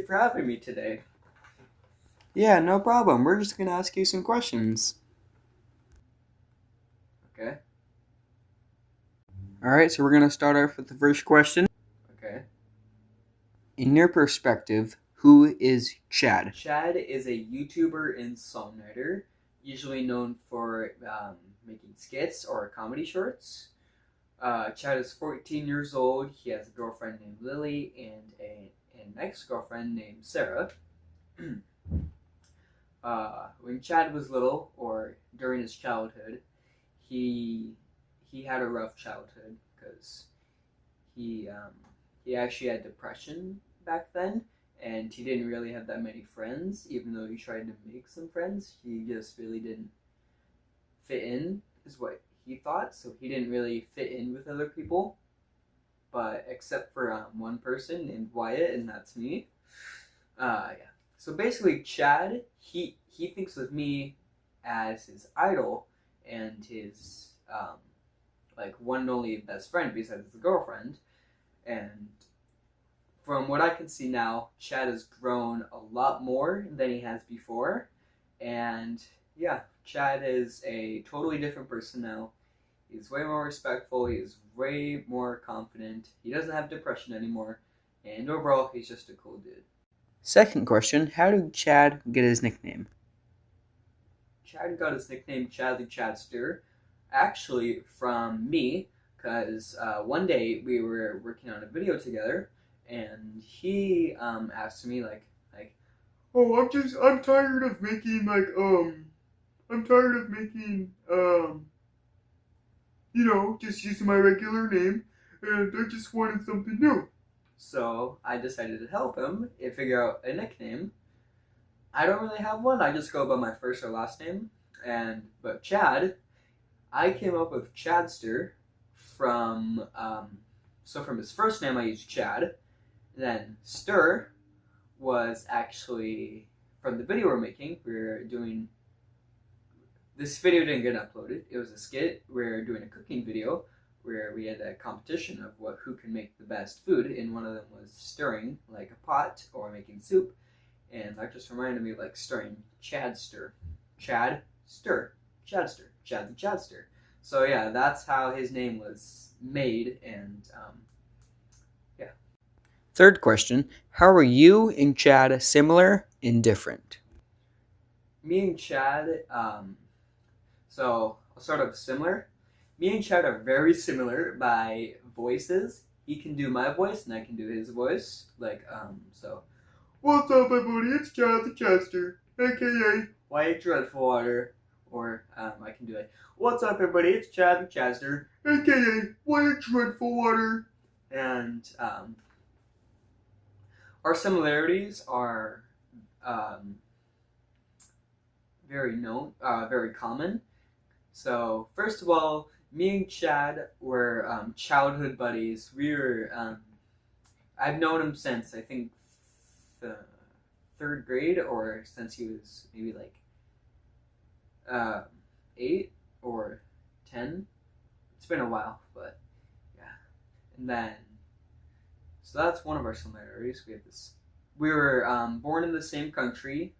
for having me today. Yeah, no problem. We're just going to ask you some questions. Okay. Alright, so we're going to start off with the first question. Okay. In your perspective, who is Chad? Chad is a YouTuber and songwriter, usually known for making skits or comedy shorts. Chad is 14 years old. He has a girlfriend named Lily and an ex-girlfriend named Sarah. When Chad was little, or during his childhood, he had a rough childhood because he actually had depression back then, and he didn't really have that many friends. Even though he tried to make some friends, he just really didn't fit in, is what he thought. So he didn't really fit in with other people, but except for one person named Wyatt, and that's me. Yeah. So basically, Chad, he thinks of me as his idol and his like one and only best friend besides his girlfriend. And from what I can see now, Chad has grown a lot more than he has before. And yeah, Chad is a totally different person now. He's way more respectful. He's way more confident. He doesn't have depression anymore. And overall, he's just a cool dude. Second question, how did Chad get his nickname? Chad got his nickname Chad the Chadster actually from me, because one day we were working on a video together, and he asked me like, oh, I'm tired of making just using my regular name, and I just wanted something new. So I decided to help him and figure out a nickname. I don't really have one. I just go by my first or last name. But Chad, I came up with Chadster from from his first name I used Chad. Then Stir was actually from the video we're making. We're doing this video didn't get uploaded. It was a skit. We're doing a cooking video where we had a competition of who can make the best food, and one of them was stirring like a pot or making soup. And that just reminded me of like stirring. Chadster. Chad Stir. Chadster. Chad the Chadster. So yeah, that's how his name was made, and yeah. Third question, how are you and Chad similar and different? Me and Chad, so I'll start off similar. Me and Chad are very similar by voices. He can do my voice and I can do his voice. So what's up, everybody? It's Chad the Chester, aka Wyatt Dreadfulwater. Or I can do it. What's up, everybody? It's Chad the Chester, aka Wyatt Dreadfulwater. And our similarities are very common. So first of all, me and Chad were childhood buddies. We were I've known him since I think the third grade, or since he was maybe like 8 or 10. It's been a while, but yeah. And then, so that's one of our similarities. We were born in the same country.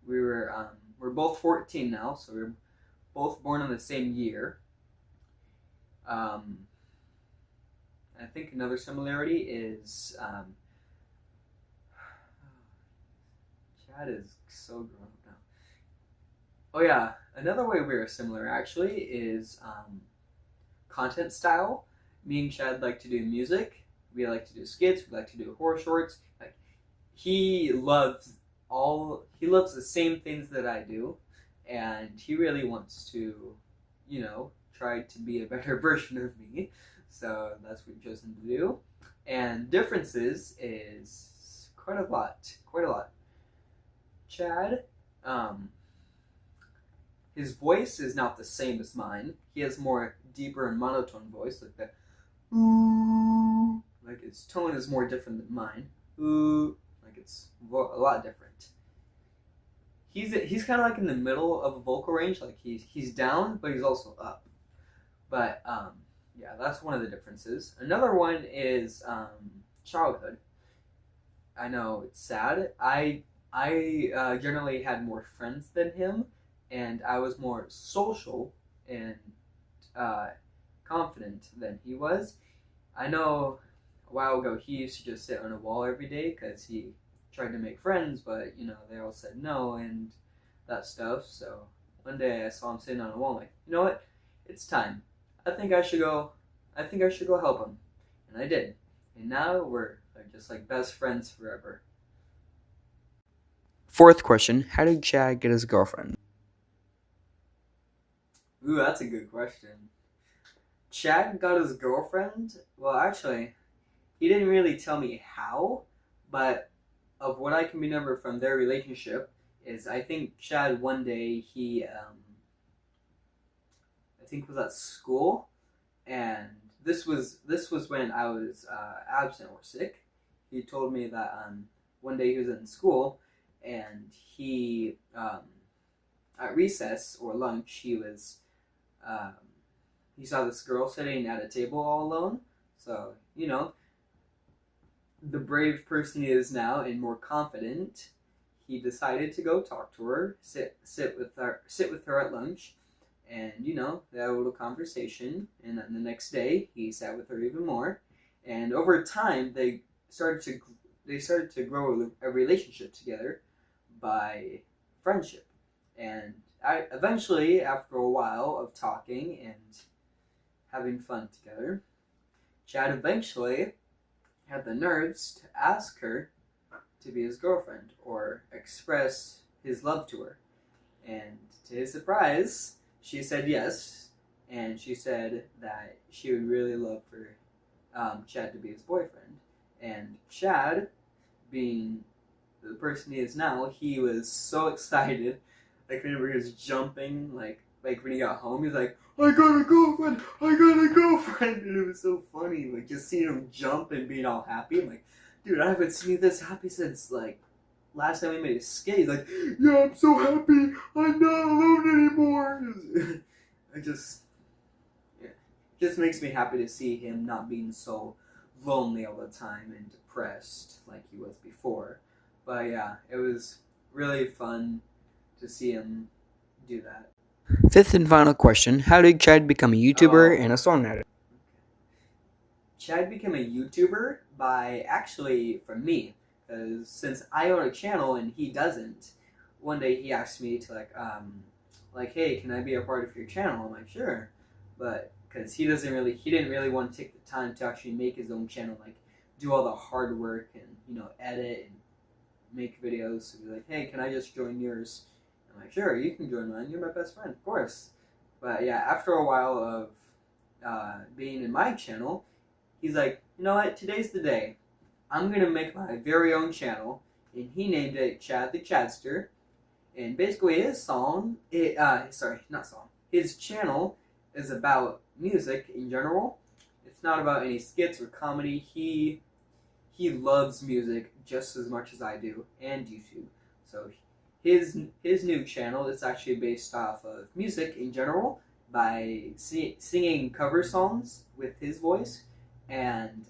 We're both 14 now, so we were both born in the same year. I think another similarity is Chad is so grown up now. Oh yeah, another way we are similar actually is content style. Me and Chad like to do music. We like to do skits. We like to do horror shorts. Like he loves the same things that I do, and he really wants to, try to be a better version of me. So that's what we've chosen to do. And differences is quite a lot. Chad, his voice is not the same as mine. He has more deeper and monotone voice, like that. Ooh, like his tone is more different than mine. Ooh, like it's a lot different. He's kind of like in the middle of a vocal range. Like he's down, but he's also up. But yeah, that's one of the differences. Another one is childhood. I know it's sad. I generally had more friends than him, and I was more social and uh, confident than he was. I know a while ago he used to just sit on a wall every day because he tried to make friends, but they all said no and that stuff. So one day I saw him sitting on a wall. I'm like, you know what? It's time. I think I should go. I think I should go help him, and I did. And now we're just like best friends forever. Fourth question, how did Chad get his girlfriend? Ooh, that's a good question. Chad got his girlfriend. Well, actually, he didn't really tell me how, but of what I can remember from their relationship is I think Chad one day I think was at school, and this was when I was absent or sick. He told me that one day he was in school, and he at recess or lunch um, he saw this girl sitting at a table all alone. So the brave person he is now and more confident, he decided to go talk to her, sit with her at lunch, and they had a little conversation. And then the next day, he sat with her even more, and over time, they started to grow a relationship together by friendship. And eventually, after a while of talking and having fun together, Chad eventually had the nerves to ask her to be his girlfriend or express his love to her. And to his surprise, she said yes, and she said that she would really love for Chad to be his boyfriend. And Chad, being the person he is now, he was so excited. Like whenever he was jumping, like when he got home, he was like, "I got a girlfriend! I got a girlfriend!" And it was so funny, like just seeing him jump and being all happy. I'm like, dude, I haven't seen you this happy since like last time we made a skate. He's like, "Yeah, I'm so happy. I'm not alone anymore." I just, yeah, it just makes me happy to see him not being so lonely all the time and depressed like he was before. But yeah, it was really fun to see him do that. Fifth and final question, how did Chad become a YouTuber and a songwriter? Chad became a YouTuber by actually from me, because since I own a channel and he doesn't, one day he asked me to hey, can I be a part of your channel? I'm like, sure, but because he didn't really want to take the time to actually make his own channel, like do all the hard work and edit and make videos. So he's like, hey, can I just join yours? I'm like, sure, you can join mine. You're my best friend, of course. But yeah, after a while of being in my channel, he's like, you know what? Today's the day. I'm gonna make my very own channel, and he named it Chad the Chadster. And basically, his his channel is about music in general. It's not about any skits or comedy. He loves music just as much as I do, and YouTube. So his new channel is actually based off of music in general by singing cover songs with his voice, and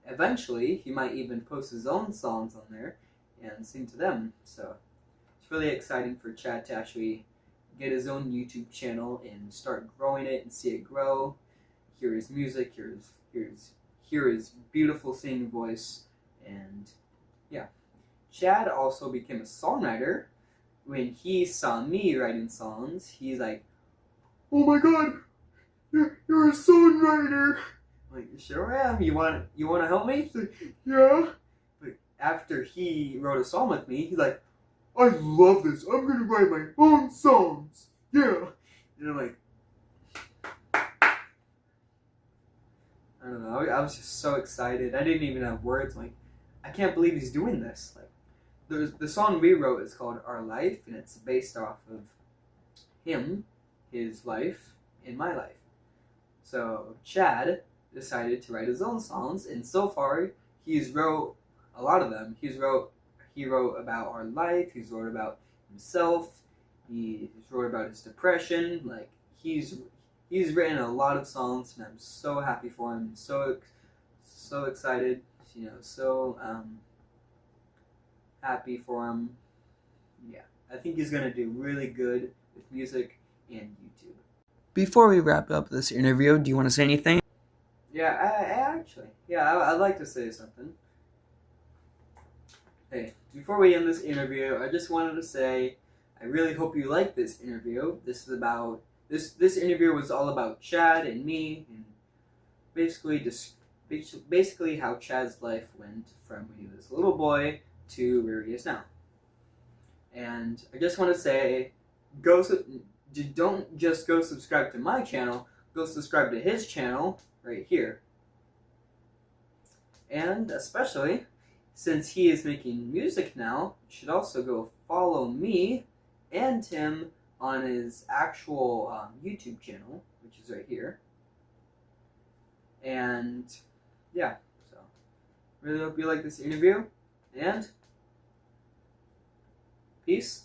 eventually he might even post his own songs on there and sing to them. So it's really exciting for Chad to actually get his own YouTube channel and start growing it and see it grow. Hear his music, hear his beautiful singing voice, and yeah. Chad also became a songwriter. When he saw me writing songs, he's like, "Oh my God, you're a songwriter!" I'm like, sure am. You want to help me? He's like, yeah. But after he wrote a song with me, he's like, "I love this. I'm gonna write my own songs. Yeah." And I'm like, I don't know. I was just so excited. I didn't even have words. I'm like, I can't believe he's doing this. Like, the song we wrote is called Our Life, and it's based off of him, his life, and my life. So Chad decided to write his own songs, and so far he's wrote a lot of them. He wrote about our life. He's wrote about himself. He's wrote about his depression. Like he's written a lot of songs, and I'm so happy for him. So excited so happy for him. Yeah, I think he's gonna do really good with music and YouTube. Before we wrap up this interview, do you want to say anything? Yeah, I'd like to say something. Hey, before we end this interview, I just wanted to say I really hope you liked this interview. This interview was all about Chad and me, and basically how Chad's life went from when he was a little boy to where he is now. And I just want to say, don't just go subscribe to my channel, go subscribe to his channel right here. And especially, since he is making music now, you should also go follow me and him on his actual YouTube channel, which is right here. And yeah, so really hope you like this interview, and peace.